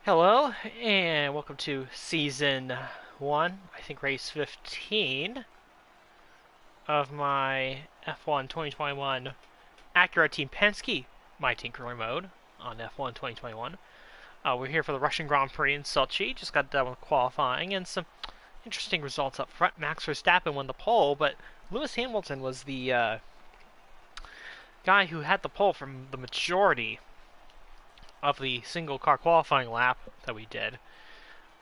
Hello, and welcome to Season 1, I think race 15 of my F1 2021 Acura Team Penske, my Tinkerer mode on F1 2021. We're here for the Russian Grand Prix in Sochi. Just got done with qualifying and some interesting results up front. Max Verstappen won the pole, but Lewis Hamilton was the guy who had the pole from the majority of the single car qualifying lap that we did.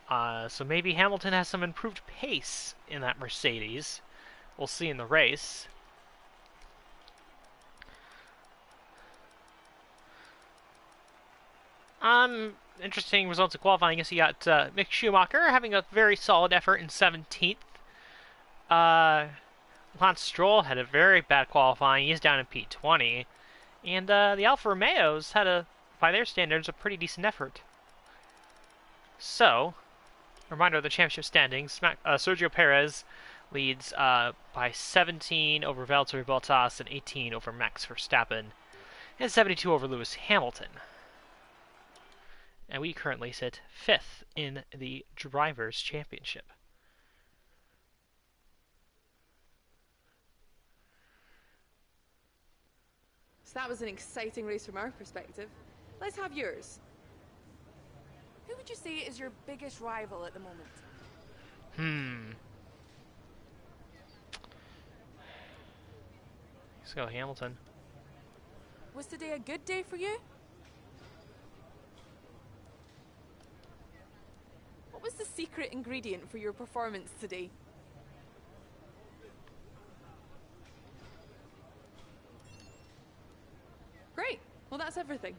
So maybe Hamilton has some improved pace in that Mercedes. We'll see in the race. Interesting results of qualifying. I guess you got Mick Schumacher having a very solid effort in 17th. Lance Stroll had a very bad qualifying. He's down in P20. And the Alfa Romeos had by their standards, a pretty decent effort. So, reminder of the championship standings. Sergio Perez leads by 17 over Valtteri Bottas and 18 over Max Verstappen and 72 over Lewis Hamilton. And we currently sit 5th in the Drivers' Championship. So that was an exciting race from our perspective. Let's have yours. Who would you say is your biggest rival at the moment? Let's go Hamilton. Was today a good day for you? What was the secret ingredient for your performance today? Great. Well, that's everything.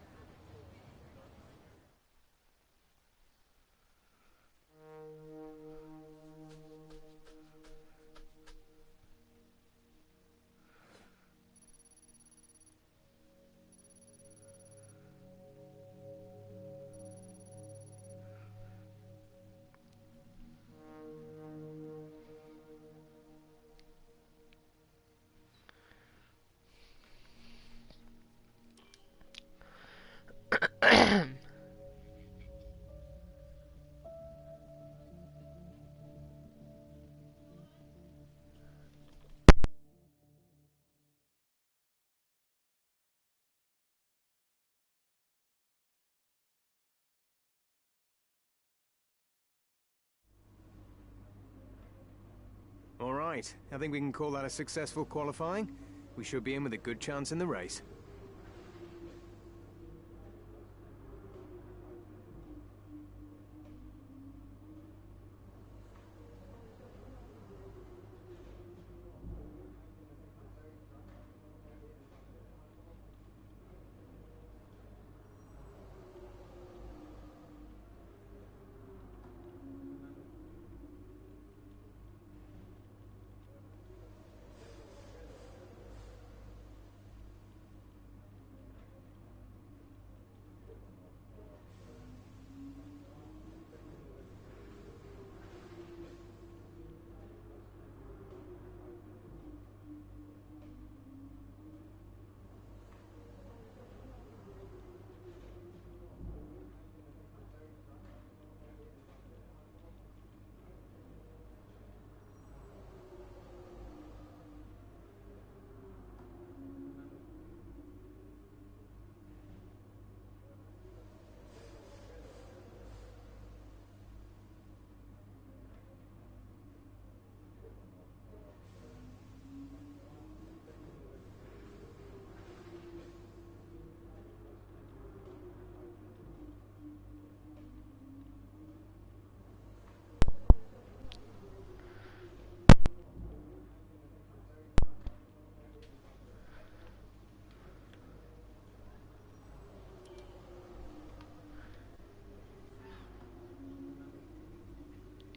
All right, I think we can call that a successful qualifying. We should be in with a good chance in the race.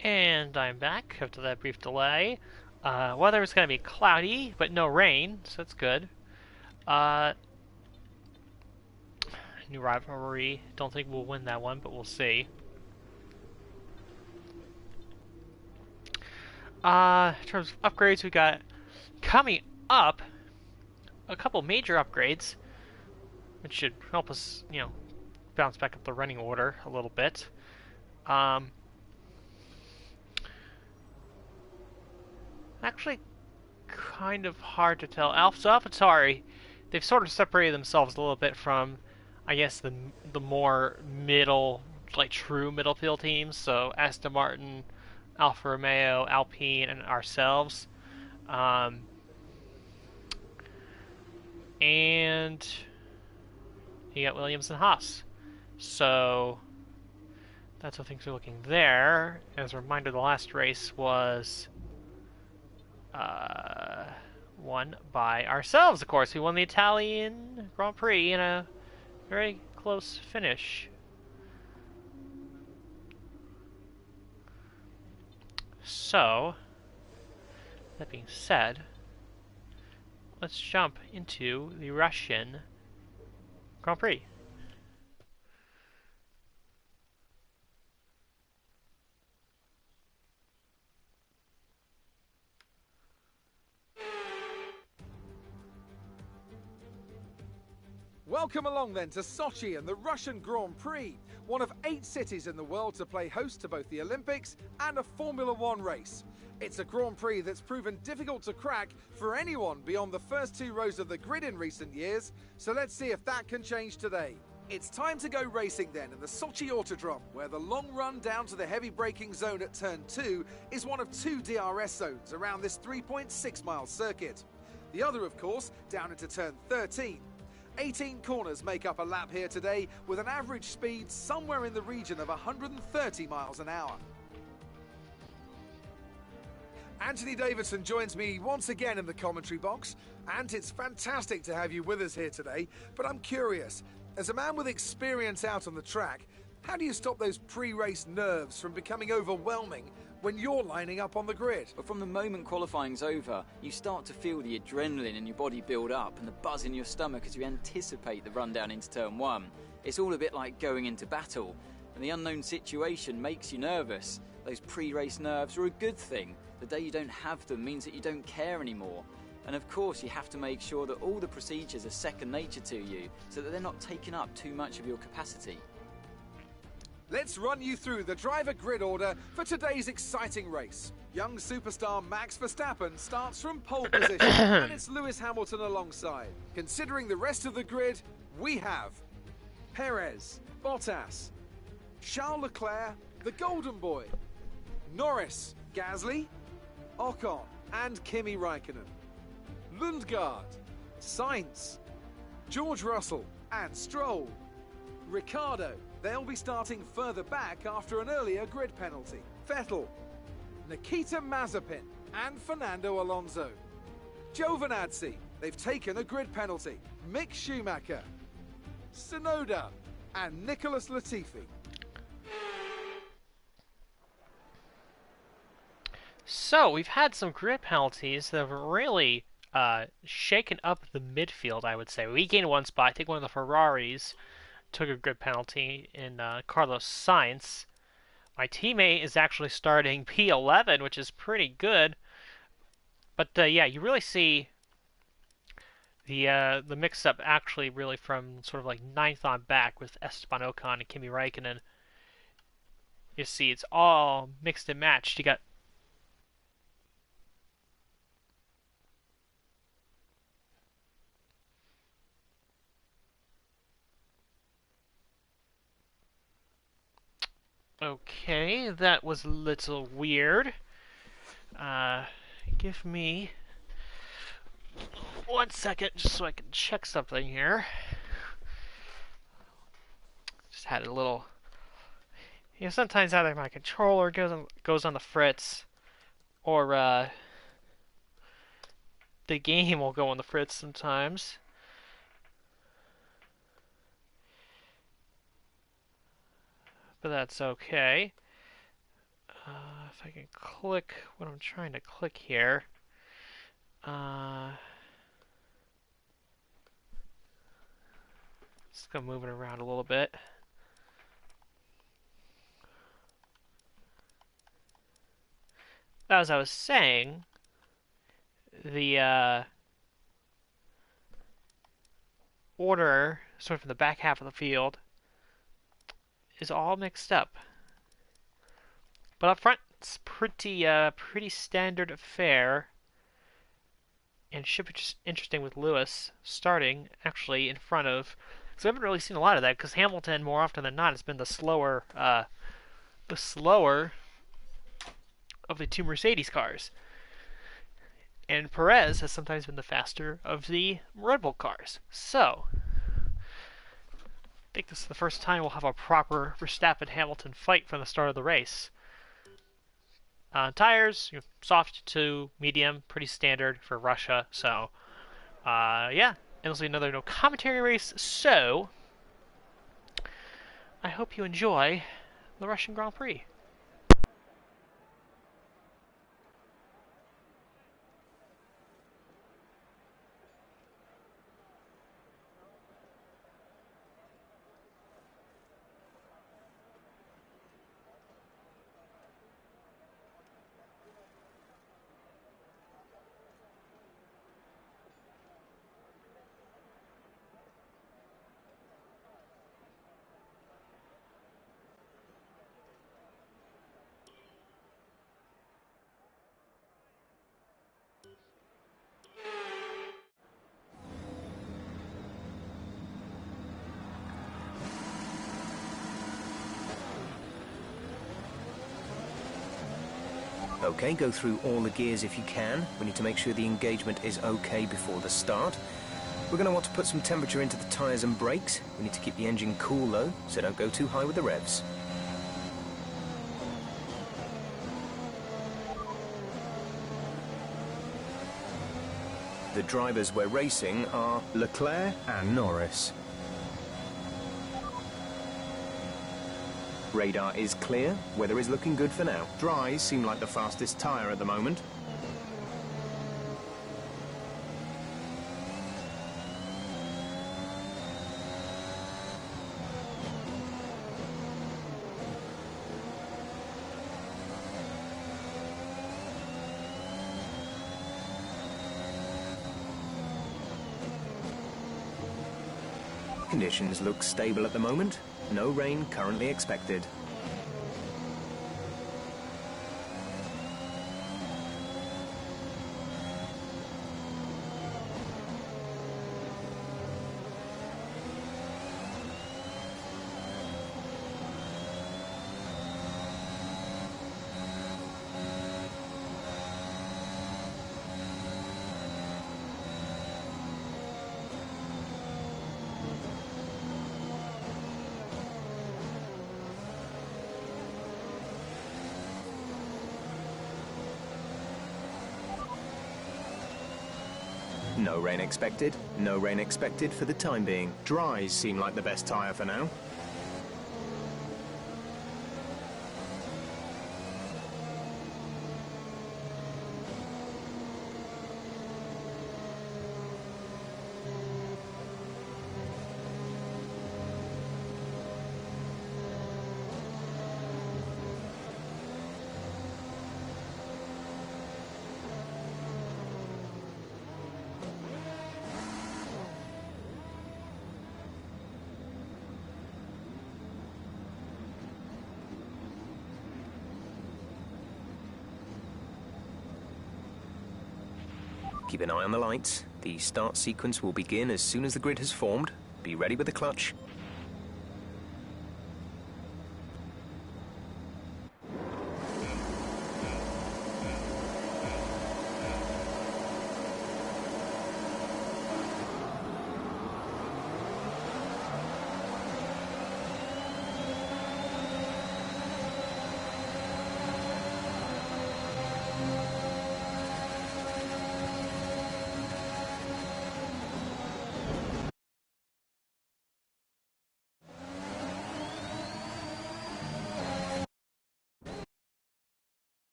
And I'm back after that brief delay. Weather is going to be cloudy, but no rain, so that's good. New rivalry. Don't think we'll win that one, but we'll see. In terms of upgrades, we got coming up a couple major upgrades, which should help us, bounce back up the running order a little bit. Um, actually, kind of hard to tell. So AlphaTauri, they've sort of separated themselves a little bit from, I guess, the more middle, like true middle field teams. So Aston Martin, Alfa Romeo, Alpine, and ourselves. Um, and you got Williams and Haas. So that's how things are looking there. As a reminder, the last race was uh, won by ourselves, of course. We won the Italian Grand Prix in a very close finish. So, that being said, let's jump into the Russian Grand Prix. Welcome along then to Sochi and the Russian Grand Prix, one of 8 cities in the world to play host to both the Olympics and a Formula One race. It's a Grand Prix that's proven difficult to crack for anyone beyond the first 2 rows of the grid in recent years, so let's see if that can change today. It's time to go racing then in the Sochi Autodrome, where the long run down to the heavy braking zone at turn 2 is one of 2 DRS zones around this 3.6-mile circuit. The other, of course, down into turn 13. 18 corners make up a lap here today, with an average speed somewhere in the region of 130 miles an hour. Anthony Davidson joins me once again in the commentary box. Ant, it's fantastic to have you with us here today, but I'm curious, as a man with experience out on the track, how do you stop those pre-race nerves from becoming overwhelming when you're lining up on the grid? But from the moment qualifying's over, you start to feel the adrenaline in your body build up and the buzz in your stomach as you anticipate the run down into turn 1. It's all a bit like going into battle, and the unknown situation makes you nervous. Those pre-race nerves are a good thing. The day you don't have them means that you don't care anymore. And of course you have to make sure that all the procedures are second nature to you, so that they're not taking up too much of your capacity. Let's run you through the driver grid order for today's exciting race. Young superstar Max Verstappen starts from pole position, and it's Lewis Hamilton alongside. Considering the rest of the grid, we have Perez, Bottas, Charles Leclerc, the Golden Boy, Norris, Gasly, Ocon, and Kimi Raikkonen, Lundgaard, Sainz, George Russell, and Stroll, Ricciardo. They'll be starting further back after an earlier grid penalty. Vettel, Nikita Mazepin, and Fernando Alonso. Giovinazzi, they've taken a grid penalty. Mick Schumacher, Tsunoda, and Nicholas Latifi. So, we've had some grid penalties that have really shaken up the midfield, I would say. We gained one spot. I think one of the Ferraris took a grid penalty in Carlos Sainz. My teammate is actually starting P11, which is pretty good. But yeah, you really see the mix-up actually really from sort of like 9th on back with Esteban Ocon and Kimi Raikkonen. You see, it's all mixed and matched. You got okay, that was a little weird. Give me 1 second just so I can check something here. Just had a little... You know, sometimes either my controller goes on the fritz, or the game will go on the fritz sometimes. But that's okay. If I can click what I'm trying to click here. Let's go moving around a little bit. As I was saying, the order, sort of in the back half of the field, is all mixed up. But up front, it's pretty standard fare, and should be just interesting with Lewis starting actually in front of. Because we haven't really seen a lot of that. Because Hamilton, more often than not, has been the slower of the two Mercedes cars, and Perez has sometimes been the faster of the Red Bull cars. So, I think this is the first time we'll have a proper Verstappen-Hamilton fight from the start of the race. Tires, soft to medium, pretty standard for Russia. So, yeah, and this will be another no commentary race. So, I hope you enjoy the Russian Grand Prix. Okay, go through all the gears if you can. We need to make sure the engagement is okay before the start. We're going to want to put some temperature into the tyres and brakes. We need to keep the engine cool though, so don't go too high with the revs. The drivers we're racing are Leclerc and Norris. Radar is clear, weather is looking good for now. Dries seem like the fastest tyre at the moment. Conditions look stable at the moment. No rain currently expected. No rain expected. No rain expected for the time being. Dries seem like the best tyre for now. Keep an eye on the lights. The start sequence will begin as soon as the grid has formed. Be ready with the clutch.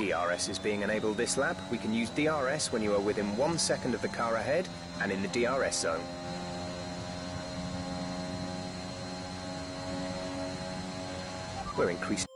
DRS is being enabled this lap. We can use DRS when you are within 1 second of the car ahead and in the DRS zone. We're increasing.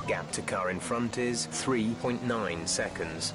Gap to car in front is 3.9 seconds.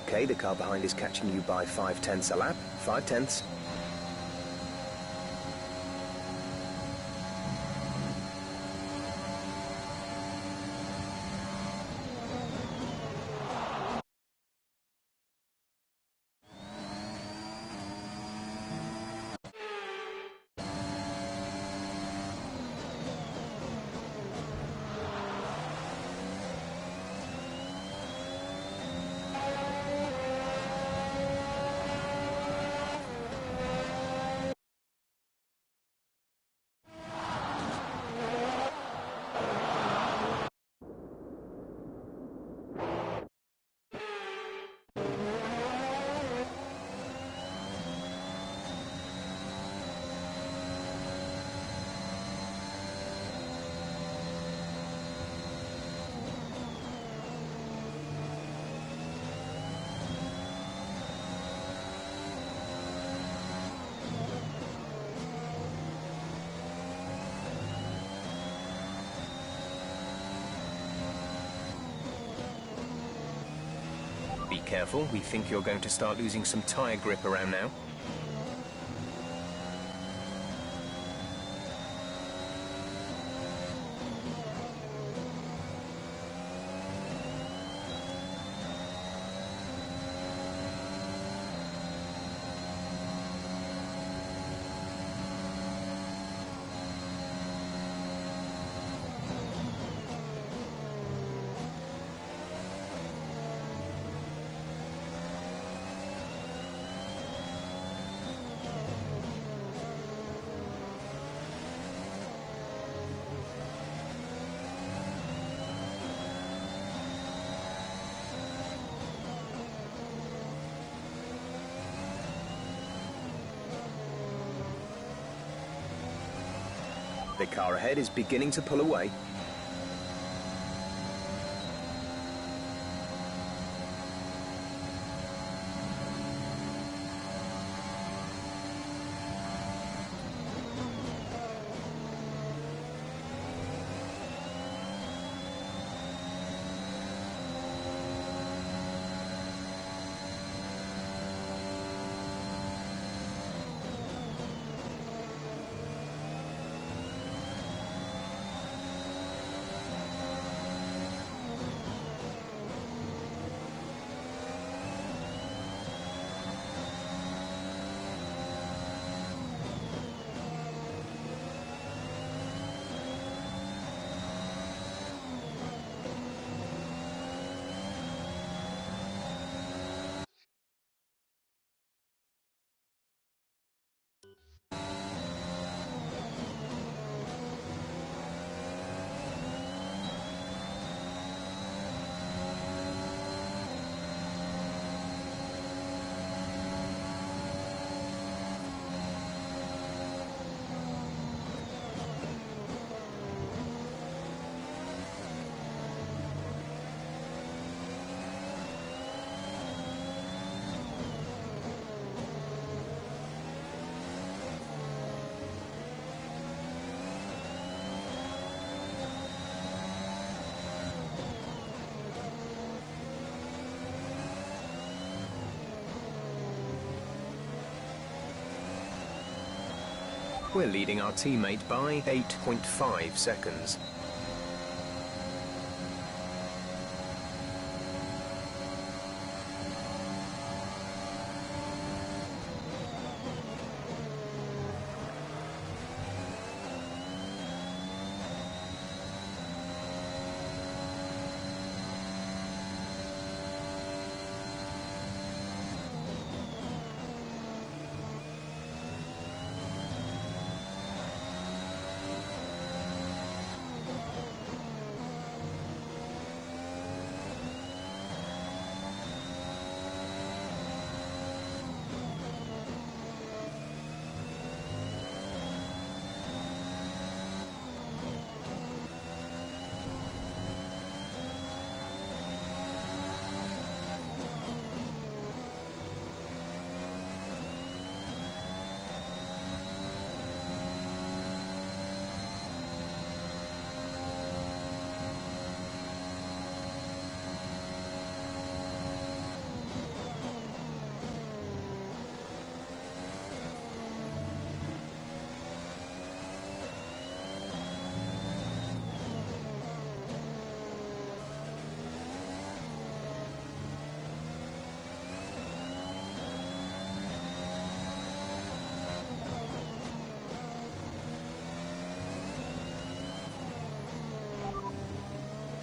Okay, the car behind is catching you by 5/10 a lap. 5/10. Be careful, we think you're going to start losing some tyre grip around now. The car ahead is beginning to pull away. We're leading our teammate by 8.5 seconds.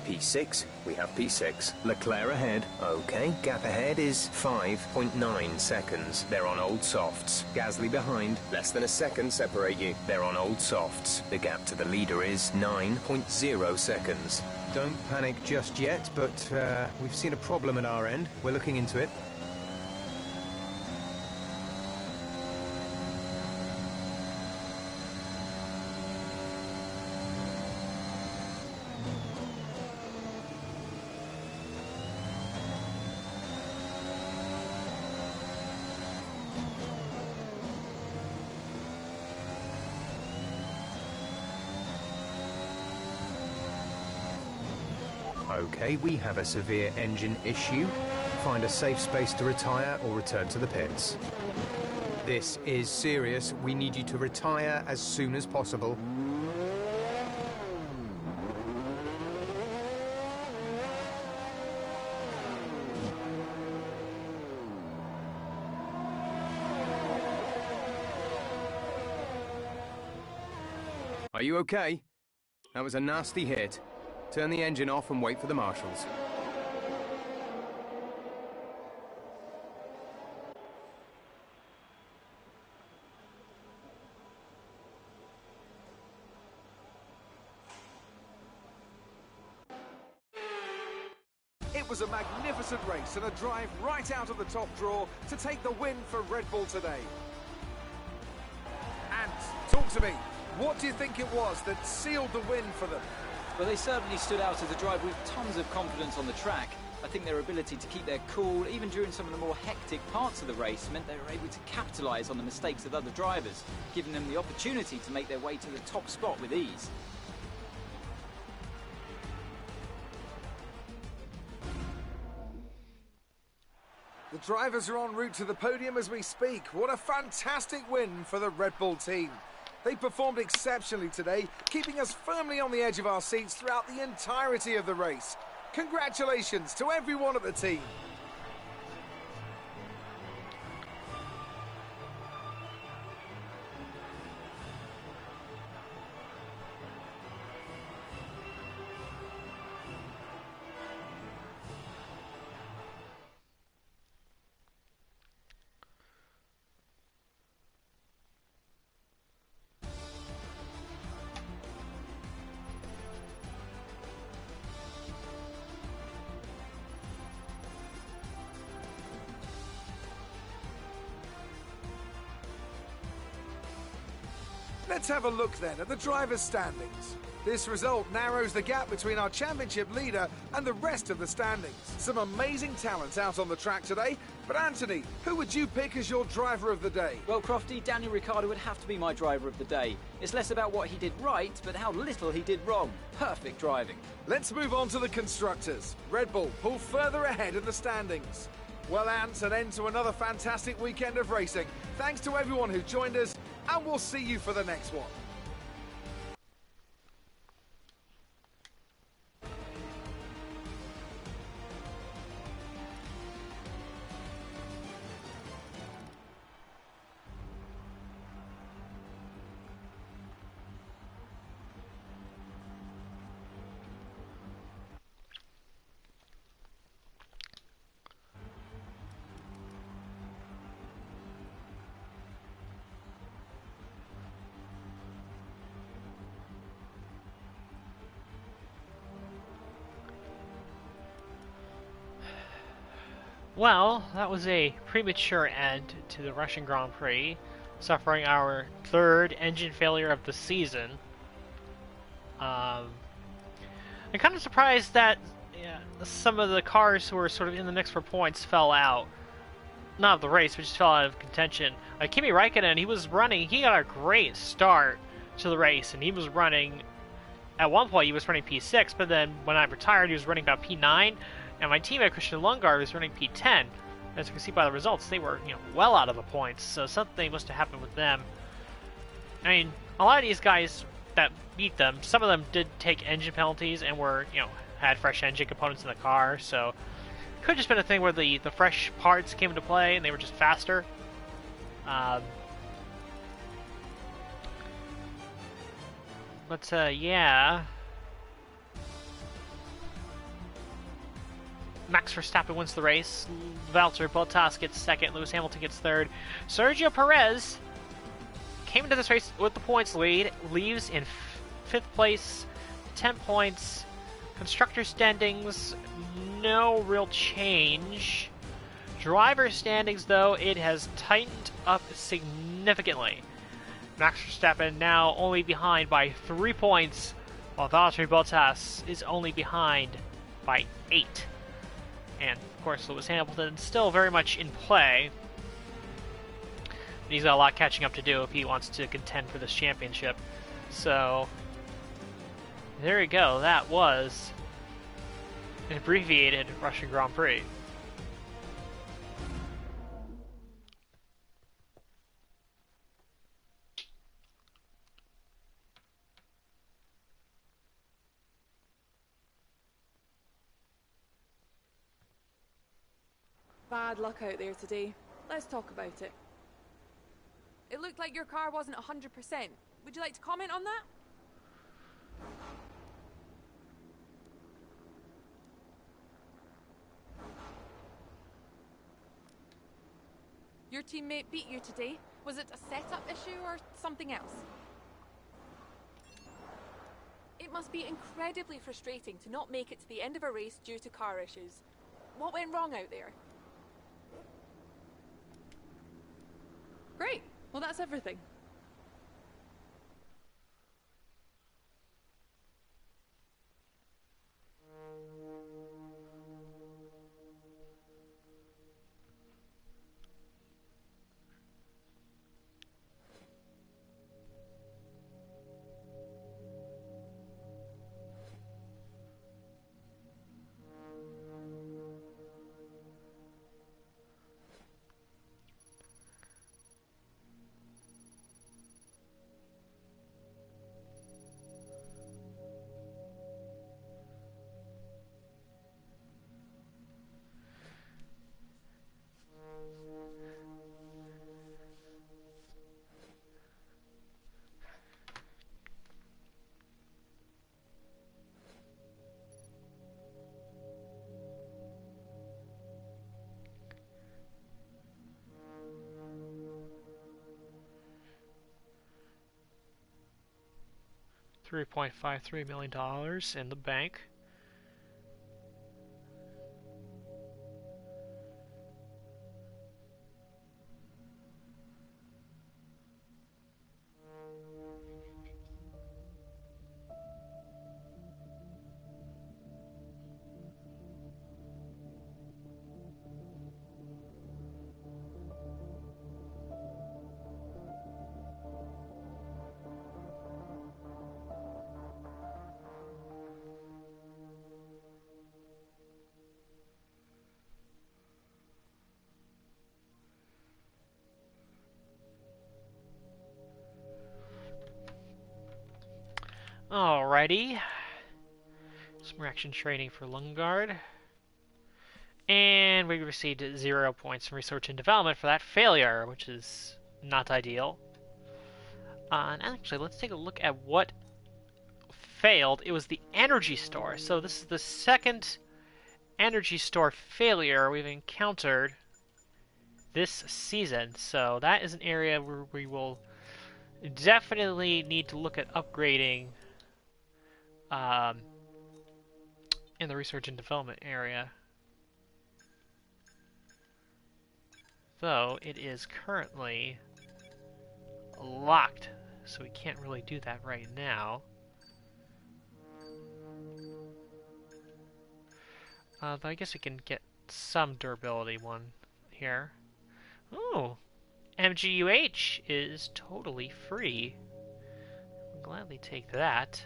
P6, we have P6. Leclerc ahead. Okay, gap ahead is 5.9 seconds. They're on old softs. Gasly behind. Less than a second separate you. They're on old softs. The gap to the leader is 9.0 seconds. Don't panic just yet, but we've seen a problem at our end. We're looking into it. Okay, we have a severe engine issue. Find a safe space to retire or return to the pits. This is serious. We need you to retire as soon as possible. Are you okay? That was a nasty hit. Turn the engine off and wait for the marshals. It was a magnificent race and a drive right out of the top draw to take the win for Red Bull today. And talk to me, what do you think it was that sealed the win for them? Well, they certainly stood out as a drive with tons of confidence on the track. I think their ability to keep their cool, even during some of the more hectic parts of the race, meant they were able to capitalise on the mistakes of other drivers, giving them the opportunity to make their way to the top spot with ease. The drivers are en route to the podium as we speak. What a fantastic win for the Red Bull team. They performed exceptionally today, keeping us firmly on the edge of our seats throughout the entirety of the race. Congratulations to everyone at the team. Let's have a look then at the drivers' standings. This result narrows the gap between our championship leader and the rest of the standings. Some amazing talent out on the track today, but Anthony, who would you pick as your driver of the day? Well, Crofty, Daniel Ricciardo would have to be my driver of the day. It's less about what he did right, but how little he did wrong. Perfect driving. Let's move on to the constructors. Red Bull pull further ahead in the standings. Well, Ant, an end to another fantastic weekend of racing. Thanks to everyone who joined us, and we'll see you for the next one. Well, that was a premature end to the Russian Grand Prix, suffering our third engine failure of the season. I'm kind of surprised that some of the cars who were sort of in the mix for points fell out. Not of the race, but just fell out of contention. Kimi Räikkönen, he got a great start to the race, and he was running, at one point he was running P6, but then when I retired he was running about P9, and my teammate Christian Lundgaard was running P10. As you can see by the results, they were well out of the points, so something must have happened with them. I mean, a lot of these guys that beat them, some of them did take engine penalties and were, had fresh engine components in the car, so it could have just been a thing where the fresh parts came into play and they were just faster. But yeah. Max Verstappen wins the race. Valtteri Bottas gets second. Lewis Hamilton gets third. Sergio Perez came into this race with the points lead. Leaves in fifth place, 10 points. Constructor standings, no real change. Driver standings, though, it has tightened up significantly. Max Verstappen now only behind by 3 points, while Valtteri Bottas is only behind by 8. And, of course, Lewis Hamilton still very much in play. He's got a lot catching up to do if he wants to contend for this championship. So, there we go. That was an abbreviated Russian Grand Prix. Bad luck out there today. Let's talk about it. It looked like your car wasn't 100%. Would you like to comment on that? Your teammate beat you today. Was it a setup issue or something else? It must be incredibly frustrating to not make it to the end of a race due to car issues. What went wrong out there? Great. Well, that's everything. $3.53 million in the bank. Alrighty. Some reaction training for Lungard. And we received 0 points from research and development for that failure, which is not ideal. And actually, let's take a look at what failed. It was the energy store. So this is the second energy store failure we've encountered this season. So that is an area where we will definitely need to look at upgrading in the research and development area. Though it is currently locked, so we can't really do that right now. Though I guess we can get some durability one here. Ooh, MGUH is totally free. I'll gladly take that.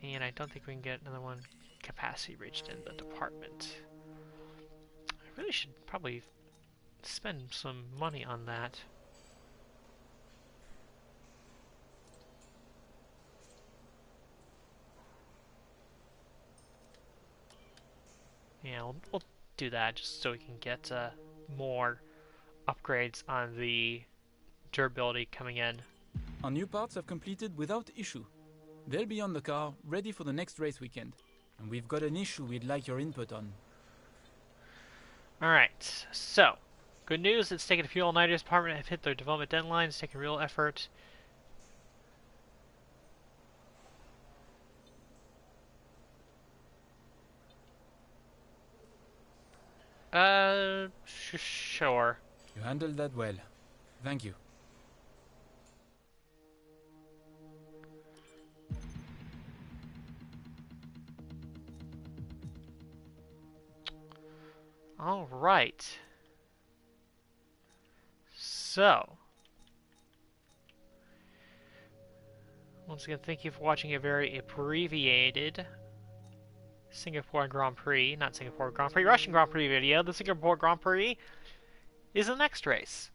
And I don't think we can get another one capacity reached in the department. I really should probably spend some money on that. Yeah, we'll do that just so we can get more upgrades on the durability coming in. Our new parts have completed without issue. They'll be on the car, ready for the next race weekend. and we've got an issue we'd like your input on. Alright, so, good news, it's taken a few all-nighters. Department have hit their development deadlines, taking real effort. Sure. You handled that well. Thank you. Alright. So, once again, thank you for watching a very abbreviated Singapore Grand Prix, not Singapore Grand Prix, Russian Grand Prix video. The Singapore Grand Prix is the next race.